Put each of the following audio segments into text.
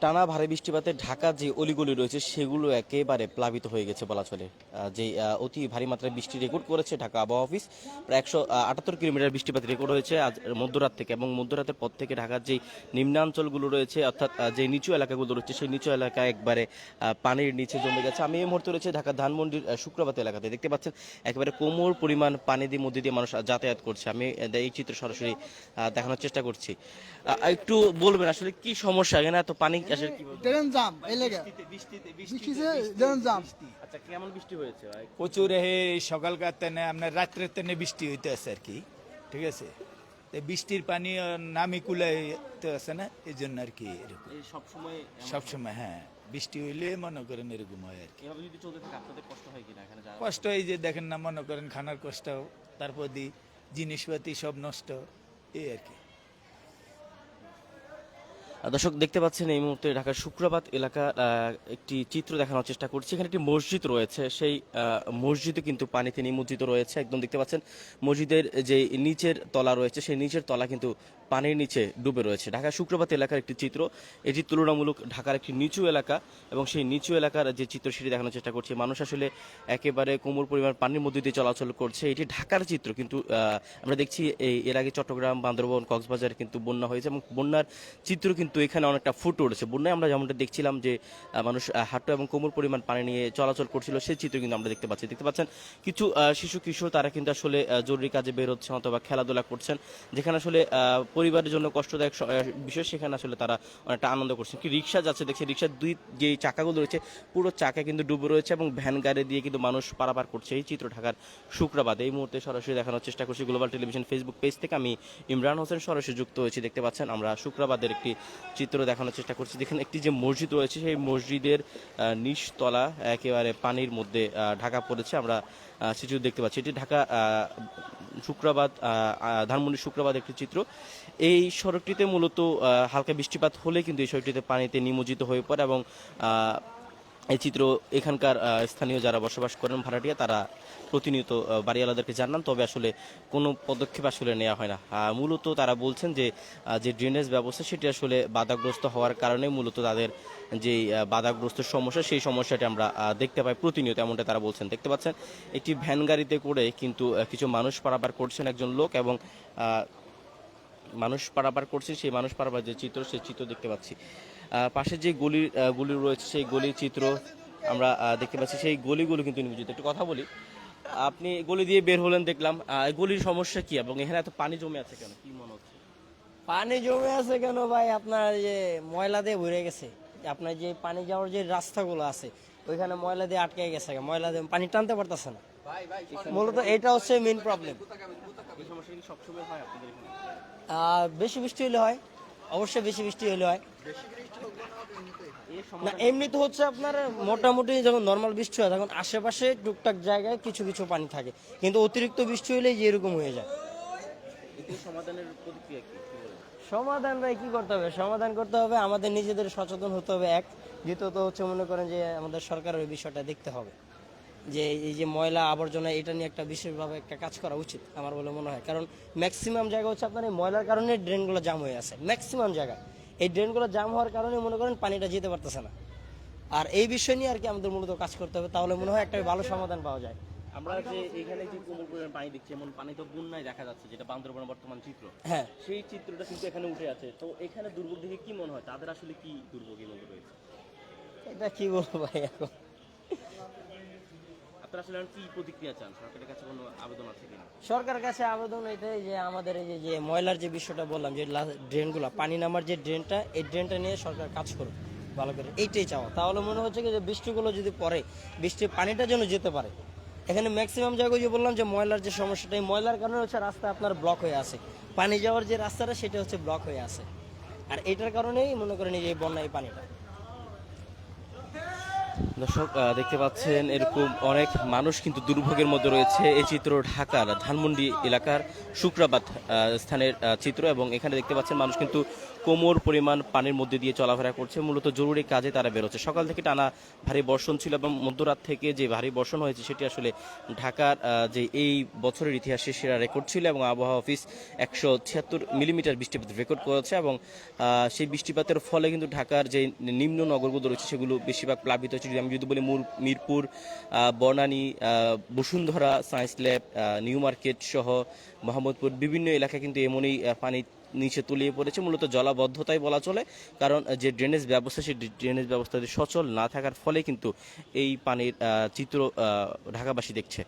টানা ভারী বৃষ্টিপাতে ঢাকার যে অলিগলি রয়েছে সেগুলো একেবারে প্লাবিত হয়ে গেছে বলা চলে। যে অতি ভারী মাত্রায় বৃষ্টি রেকর্ড করেছে ঢাকা আবহাওয়া অফিস। প্রায় 178 কিলোমিটার বৃষ্টিপাত রেকর্ড হয়েছে আজ মধ্যরাত থেকে, এবং মধ্যরাতের পর থেকে ঢাকার যে নিম্নাঞ্চলগুলো রয়েছে অর্থাৎ যে নিচু এলাকাগুলো রয়েছে সেই নিচু এলাকা একবারে পানির নিচে জমে গেছে। আমি এই মুহূর্তে রয়েছে ঢাকা ধানমন্ডির শুক্রবাত এলাকাতে। দেখতে পাচ্ছেন একেবারে কোমর পরিমাণ পানি দিয়ে মধ্যে দিয়ে মানুষ যাতায়াত করছে। আমি এই চিত্র সরাসরি দেখানোর চেষ্টা করছি। একটু বলবেন আসলে কি সমস্যা, এখানে এত পানি আসলে কি ট্রেন জাম এই লেগে বৃষ্টিতে ট্রেন জাম। আচ্ছা, কেমন বৃষ্টি হয়েছে ভাই? প্রচুর সকালকার তেনে আপনার রাত্রের তেনে বৃষ্টি হইতে আছে আর কি, ঠিক আছে। তো বৃষ্টির পানি নামি কুলাইতে আছে না, এই জন্য আর কি এরকম এই সব সময় সবসময়। হ্যাঁ, বৃষ্টি হইলে মনে করেন এরকম হয় আর কি। এভাবে যদি চলতে থাকে আপনাদের কষ্ট হয় কিনা এখানে যারা? কষ্ট এই যে দেখেন না, মনে করেন খানার কষ্ট, তারপর দি জিনিসপাতি সব নষ্ট, এই আর কি। দর্শক দেখতে পাচ্ছেন এই মুহূর্তে ঢাকার শুক্রবাত এলাকা একটি চিত্র দেখানোর চেষ্টা করছি। এখানে একটি মসজিদ রয়েছে, সেই মসজিদে কিন্তু পানিতে নিমজ্জিত রয়েছে। একদম দেখতে পাচ্ছেন মসজিদের যে নিচের তলা রয়েছে সেই নিচের তলা কিন্তু পানির নিচে ডুবে রয়েছে। ঢাকা শুক্রবাত এলাকার একটি চিত্র, এটি তুলনামূলক ঢাকার একটি নিচু এলাকা, এবং সেই নিচু এলাকার যে চিত্র সেটি দেখানোর চেষ্টা করছি। মানুষ আসলে একেবারে কোমর পরিমাণ পানির মধ্যে দিয়ে চলাচল করছে। এটি ঢাকার চিত্র, কিন্তু আমরা দেখছি এর আগে চট্টগ্রাম, বান্দরবন, কক্সবাজারে কিন্তু বন্যা হয়েছে, এবং বন্যার চিত্র কিন্তু এখানে অনেকটা ফুটে উঠেছে। বন্যায় আমরা যেমনটা দেখছিলাম যে মানুষ হাঁটু এবং কোমর পরিমাণ পানি নিয়ে চলাচল করছিল, সেই চিত্র কিন্তু আমরা দেখতে পাচ্ছেন কিছু শিশু কিশোর তারা কিন্তু আসলে জরুরি কাজে বের হচ্ছেন অথবা খেলাধুলা করছেন, যেখানে আসলে পরিবারের জন্য কষ্টদায়ক বিষয়, সেখানে আসলে তারা অনেকটা আনন্দ করছেন। কি রিক্সা যাচ্ছে দেখছি, রিক্সার দুই যে চাকাগুলো রয়েছে পুরো চাকা কিন্তু ডুবে রয়েছে, এবং ভ্যান গাড়ি দিয়ে কিন্তু মানুষ পারাপার করছে। এই চিত্র ঢাকার শুক্রবাদ এই মুহূর্তে সরাসরি দেখানোর চেষ্টা করছি গ্লোবাল টেলিভিশন ফেসবুক পেজ থেকে। আমি ইমরান হোসেন সরাসরি যুক্ত হয়েছি। দেখতে পাচ্ছেন আমরা শুক্রবাদের একটি চিত্র দেখানোর চেষ্টা করছি। দেখেন একটি যে মসজিদ রয়েছে সেই মসজিদের নিচতলা একেবারে পানির মধ্যে ঢাকা পড়েছে। আমরা চিত্র দেখতে পাচ্ছি, এটি ঢাকা শুক্রবাত ধানমন্ডি শুক্রবাদ একটি চিত্র। এই সড়কটিতে মূলত হালকা বৃষ্টিপাত হলে কিন্তু এই সড়কটিতে পানিতে নিমজ্জিত হয়ে পড়ে, এবং এই চিত্র এখানকার স্থানীয় যারা বসবাস করেন ভাড়াটিয়া তারা প্রতিনিয়ত বাড়িওয়ালাদেরকে জানান, তবে আসলে কোনো পদক্ষেপ আসলে নেওয়া হয় না। মূলত তারা বলছেন যে যে ড্রেনেজ ব্যবস্থা সেটি আসলে বাধাগ্রস্ত হওয়ার কারণে মূলত তাদের যে বাধাগ্রস্ত সমস্যা সেই সমস্যাটি আমরা দেখতে পাই প্রতিনিয়ত, এমনটা তারা বলছেন। দেখতে পাচ্ছেন একটি ভ্যান গাড়িতে করে কিন্তু কিছু মানুষ পারাপার করছেন, একজন লোক, এবং মানুষ পারাপার করছে। সেই মানুষ পারাপার যে চিত্র সেই চিত্র দেখতে পাচ্ছি। পাশে যে গলি রয়েছে সেই গলির চিত্র আমরা দেখতে পাচ্ছি। সেই গলিগুলো কিন্তু নিয়োজিত। একটু কথা বলি, আপনি গলি দিয়ে বের হলেন দেখলাম, গলির সমস্যা কি এবং এখানে এত পানি জমে আছে কেন, কি মনে হচ্ছে? পানি জমে আছে কেন ভাই, আপনার যে ময়লা দিয়ে ভরে গেছে। আপনার যে পানি যাওয়ার যে রাস্তাগুলো আছে ওইখানে ময়লা দিয়ে আটকে গেছে, ময়লা দিয়ে পানি টানতে পারতেছে না। মূলত এটা হচ্ছে মেইন প্রবলেম। এই সমস্যা কি সবসময় হয় আপনাদের এখানে? বেশি বৃষ্টি হলে হয়, অবশ্যই বেশি বৃষ্টি হলে হয় না। এমনি তো হচ্ছে আপনার মোটামুটি যখন নর্মাল বৃষ্টি হয় তখন আশেপাশে টুকটাক জায়গায় কিছু কিছু পানি থাকে, কিন্তু অতিরিক্ত বৃষ্টি হলে যে এরকম হয়ে যায়। সমাধানের প্রতিক্রিয়া কি? সমাধান ভাই কি করতে হবে, সমাধান করতে হবে আমাদের নিজেদের সচেতন হতে হবে। এক, দ্বিতীয়ত হচ্ছে মনে করেন যে আমাদের সরকারের ওই বিষয়টা দেখতে হবে যে এই যে ময়লা আবর্জনা এটা নিয়ে একটা বিশেষভাবে একটা কাজ করা উচিত আমার বলে মনে হয়। কারণ ম্যাক্সিমাম জায়গা হচ্ছে আপনার এই ময়লার কারণে ড্রেনগুলো জাম হয়ে আছে। ম্যাক্সিমাম জায়গা এই ড্রেনগুলো জাম হওয়ার কারণে মনে করেন পানিটা যেতে পারতেছে না। আর এই বিষয় নিয়ে আর কি আমাদের মূলত কাজ করতে হবে, তাহলে মনে হয় একটা ভালো সমাধান পাওয়া যায়। আমরা যে এখানে যে কোমর পরিমাণ পানি দেখছি, এমন পানি তো বন্যায় দেখা যাচ্ছে, যেটা বান্দরবানের বর্তমান চিত্র। হ্যাঁ, সেই চিত্রটা কিন্তু এখানে উঠে আছে। তো এখানে দুর্ভোগ দেখে কি মনে হয়, তাদের আসলে কি দুর্ভোগের মধ্যে রয়েছে? এটা কি বলবো ভাই, এখন আপনারা আসলে কি প্রতিক্রিয়া চান? সরকারের কাছে কোনো আবেদন আছে কিনা? সরকারের কাছে আবেদন এটাই যে আমাদের এই যে ময়লার যে বিষয়টা বললাম, যে ড্রেনগুলো পানি নামার যে ড্রেনটা, এই ড্রেনটা নিয়ে সরকার কাজ করুক ভালো করে, এইটাই চাওয়া। তাহলে মনে হচ্ছে কি যে বৃষ্টিগুলো যদি পড়ে, বৃষ্টির পানিটা যেন যেতে পারে। এখানে ম্যাক্সিমাম জায়গায় যে বললাম যে ময়লার যে সমস্যাটা, এই ময়লার কারণে হচ্ছে রাস্তা আপনার ব্লক হয়ে আছে, পানি যাওয়ার যে রাস্তাটা সেটা হচ্ছে ব্লক হয়ে আছে। আর এটার কারণেই মনে করেন এই যে বন্যায় পানিটা। দর্শক দেখতে পাচ্ছেন এরকম অনেক মানুষ কিন্তু দুর্ভোগের মধ্যে রয়েছে। এই চিত্র ঢাকার ধানমন্ডি এলাকার শুক্রবাত স্থানের চিত্র, এবং এখানে দেখতে পাচ্ছেন মানুষ কিন্তু কোমর পরিমাণ পানির মধ্যে দিয়ে চলাফেরা করছে, মূলত জরুরি কাজে তারা বেরোচ্ছে। সকাল থেকে টানা ভারী বর্ষণ ছিল এবং মধ্যরাত থেকে যে ভারী বর্ষণ হয়েছে সেটি আসলে ঢাকার যে এই বছরের ইতিহাসে সেরা রেকর্ড ছিল এবং আবহাওয়া অফিস 176 মিলিমিটার বৃষ্টিপাত রেকর্ড করেছে এবং সেই বৃষ্টিপাতের ফলে কিন্তু ঢাকার যে নিম্ন নগরগুলো রয়েছে সেগুলো বেশিরভাগ প্লাবিত হচ্ছে। আমি যদি বলি Mirpur, Banani, Bashundhara, science lab, new market সহ মোহাম্মদপুর বিভিন্ন এলাকা কিন্তু এমনই পানি নিচে তলিয়ে পড়েছে, মূলত জলাবদ্ধতাই বলা চলে। কারণ যে ড্রেনেজ ব্যবস্থা সেই ড্রেনেজ ব্যবস্থা সচল না থাকার ফলে কিন্তু এই পানির চিত্র ঢাকাবাসী দেখছে।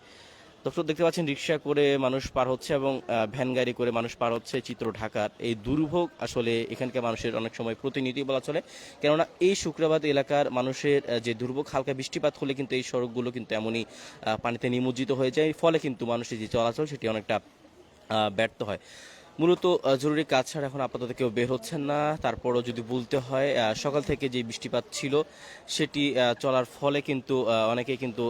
দর্শক দেখতে পাচ্ছেন রিক্সা করে মানুষ পার হচ্ছে এবং ভ্যান গাড়ি করে মানুষ পার হচ্ছে। চিত্র ঢাকার এই দুর্ভোগ আসলে এখানকার মানুষের অনেক সময় প্রতিনিধি বলা চলে, কেননা এই শুক্রবাদ এলাকার মানুষের যে দুর্ভোগ, হালকা বৃষ্টিপাত হলে কিন্তু এই সড়কগুলো কিন্তু এমনই পানিতে নিমজ্জিত হয়ে যায়, ফলে কিন্তু মানুষের যে চলাচল সেটি অনেকটা ব্যর্থ হয়। মূলত জরুরি কাজ ছাড়া এখন আপাতত কেউ বের হচ্ছেন না। তারপরও যদি বলতে হয় সকাল থেকে যে বৃষ্টিপাত ছিল সেটি চলার ফলে কিন্তু অনেকেই কিন্তু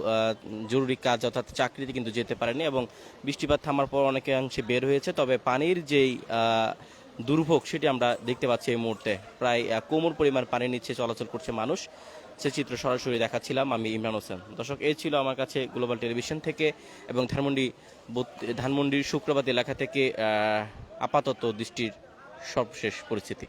জরুরি কাজ অর্থাৎ চাকরিতে কিন্তু যেতে পারেনি এবং বৃষ্টিপাত থামার পর অনেকে অংশে বের হয়েছে। তবে পানির যেই দুর্ভোগ সেটি আমরা দেখতে পাচ্ছি এই মুহূর্তে, প্রায় কোমর পরিমাণ পানির নিচে চলাচল করছে মানুষ। সে চিত্র সরাসরি দেখাচ্ছিলাম আমি, ইমরান হোসেন। দর্শক, এই ছিল আমার কাছে গ্লোবাল টেলিভিশন থেকে এবং ধানমন্ডির শুক্রবাদ এলাকা থেকে আপাতত দৃষ্টির সর্বশেষ পরিস্থিতি।